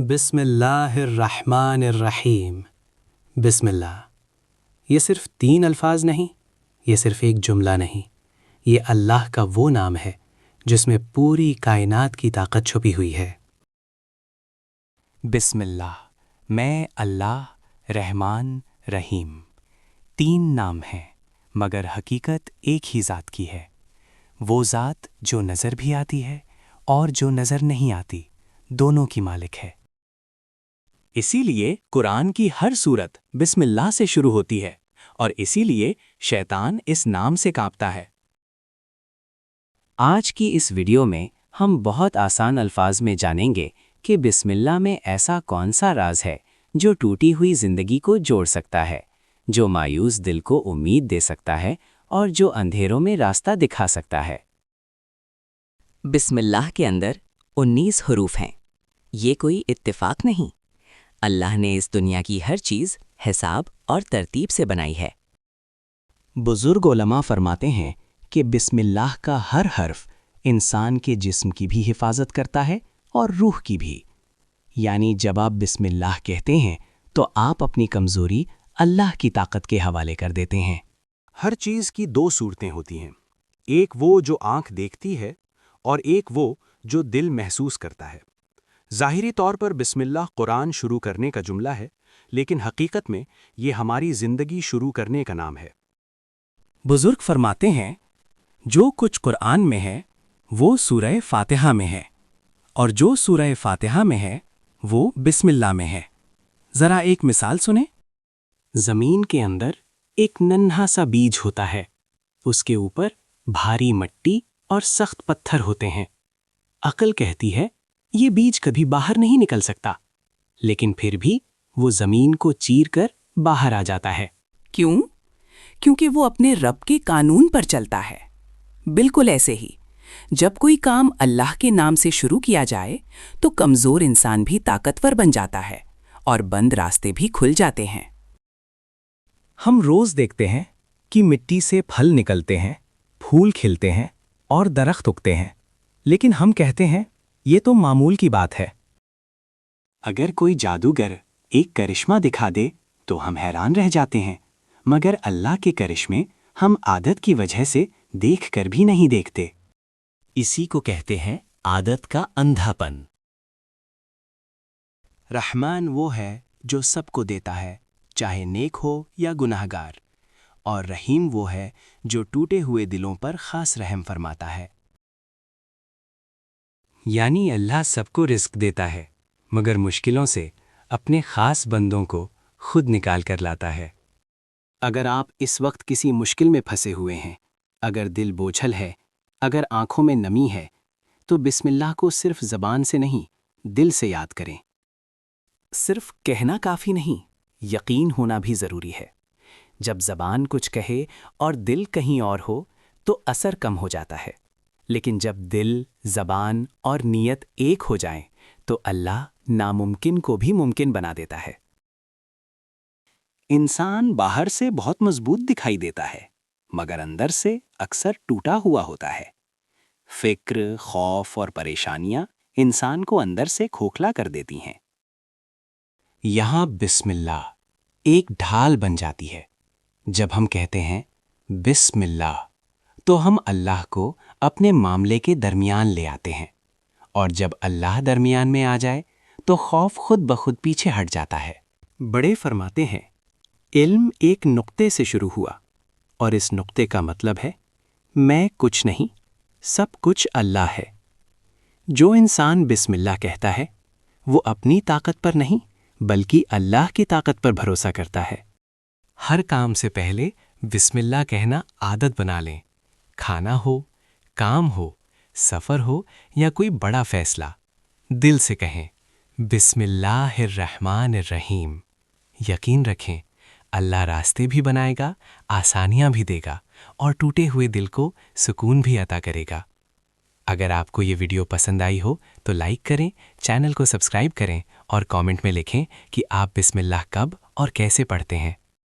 بسم اللہ الرحمن الرحیم۔ بسم اللہ، یہ صرف 3 الفاظ نہیں، یہ صرف ایک جملہ نہیں، یہ اللہ کا وہ نام ہے جس میں پوری کائنات کی طاقت چھپی ہوئی ہے۔ بسم اللہ، میں اللہ رحمان رحیم۔ 3 نام ہیں مگر حقیقت ایک ہی ذات کی ہے، وہ ذات جو نظر بھی آتی ہے اور جو نظر نہیں آتی، دونوں کی مالک ہے۔ اسی لیے قرآن کی ہر سورت بسم اللہ سے شروع ہوتی ہے، اور اسی لیے شیطان اس نام سے کانپتا ہے۔ آج کی اس ویڈیو میں ہم بہت آسان الفاظ میں جانیں گے کہ بسم اللہ میں ایسا کون سا راز ہے جو ٹوٹی ہوئی زندگی کو جوڑ سکتا ہے، جو مایوس دل کو امید دے سکتا ہے اور جو اندھیروں میں راستہ دکھا سکتا ہے۔ بسم اللہ کے اندر 19 حروف ہیں۔ یہ کوئی اتفاق نہیں، اللہ نے اس دنیا کی ہر چیز حساب اور ترتیب سے بنائی ہے۔ بزرگ علماء فرماتے ہیں کہ بسم اللہ کا ہر حرف انسان کے جسم کی بھی حفاظت کرتا ہے اور روح کی بھی۔ یعنی جب آپ بسم اللہ کہتے ہیں تو آپ اپنی کمزوری اللہ کی طاقت کے حوالے کر دیتے ہیں۔ ہر چیز کی 2 صورتیں ہوتی ہیں، ایک وہ جو آنکھ دیکھتی ہے اور ایک وہ جو دل محسوس کرتا ہے۔ ظاہری طور پر بسم اللہ قرآن شروع کرنے کا جملہ ہے، لیکن حقیقت میں یہ ہماری زندگی شروع کرنے کا نام ہے۔ بزرگ فرماتے ہیں جو کچھ قرآن میں ہے وہ سورہ فاتحہ میں ہے، اور جو سورہ فاتحہ میں ہے وہ بسم اللہ میں ہے۔ ذرا ایک مثال سنیں۔ زمین کے اندر ایک ننھا سا بیج ہوتا ہے، اس کے اوپر بھاری مٹی اور سخت پتھر ہوتے ہیں۔ عقل کہتی ہے یہ بیج کبھی باہر نہیں نکل سکتا، لیکن پھر بھی وہ زمین کو چیر کر باہر آ جاتا ہے۔ کیوں؟ کیونکہ وہ اپنے رب کے قانون پر چلتا ہے۔ بالکل ایسے ہی جب کوئی کام اللہ کے نام سے شروع کیا جائے تو کمزور انسان بھی طاقتور بن جاتا ہے اور بند راستے بھی کھل جاتے ہیں۔ ہم روز دیکھتے ہیں کہ مٹی سے پھل نکلتے ہیں، پھول کھلتے ہیں اور درخت اگتے ہیں، لیکن ہم کہتے ہیں یہ تو معمول کی بات ہے۔ اگر کوئی جادوگر ایک کرشمہ دکھا دے تو ہم حیران رہ جاتے ہیں، مگر اللہ کے کرشمے ہم عادت کی وجہ سے دیکھ کر بھی نہیں دیکھتے۔ اسی کو کہتے ہیں عادت کا اندھا پن۔ رحمان وہ ہے جو سب کو دیتا ہے، چاہے نیک ہو یا گناہگار، اور رحیم وہ ہے جو ٹوٹے ہوئے دلوں پر خاص رحم فرماتا ہے۔ یعنی اللہ سب کو رزق دیتا ہے، مگر مشکلوں سے اپنے خاص بندوں کو خود نکال کر لاتا ہے۔ اگر آپ اس وقت کسی مشکل میں پھنسے ہوئے ہیں، اگر دل بوجھل ہے، اگر آنکھوں میں نمی ہے، تو بسم اللہ کو صرف زبان سے نہیں، دل سے یاد کریں۔ صرف کہنا کافی نہیں، یقین ہونا بھی ضروری ہے۔ جب زبان کچھ کہے اور دل کہیں اور ہو تو اثر کم ہو جاتا ہے، لیکن جب دل، زبان اور نیت ایک ہو جائیں تو اللہ ناممکن کو بھی ممکن بنا دیتا ہے۔ انسان باہر سے بہت مضبوط دکھائی دیتا ہے، مگر اندر سے اکثر ٹوٹا ہوا ہوتا ہے۔ فکر، خوف اور پریشانیاں انسان کو اندر سے کھوکھلا کر دیتی ہیں۔ یہاں بسم اللہ ایک ڈھال بن جاتی ہے۔ جب ہم کہتے ہیں بسم اللہ تو ہم اللہ کو اپنے معاملے کے درمیان لے آتے ہیں، اور جب اللہ درمیان میں آ جائے تو خوف خود بخود پیچھے ہٹ جاتا ہے۔ بڑے فرماتے ہیں علم ایک نقطے سے شروع ہوا، اور اس نقطے کا مطلب ہے میں کچھ نہیں، سب کچھ اللہ ہے۔ جو انسان بسم اللہ کہتا ہے وہ اپنی طاقت پر نہیں بلکہ اللہ کی طاقت پر بھروسہ کرتا ہے۔ ہر کام سے پہلے بسم اللہ کہنا عادت بنا لیں۔ کھانا ہو، کام ہو، سفر ہو یا کوئی بڑا فیصلہ، دل سے کہیں بسم اللہ الرحمن الرحیم۔ یقین رکھیں اللہ راستے بھی بنائے گا، آسانیاں بھی دے گا، اور ٹوٹے ہوئے دل کو سکون بھی عطا کرے گا۔ اگر آپ کو یہ ویڈیو پسند آئی ہو تو لائک کریں، چینل کو سبسکرائب کریں اور کامنٹ میں لکھیں کہ آپ بسم اللہ کب اور کیسے پڑھتے ہیں۔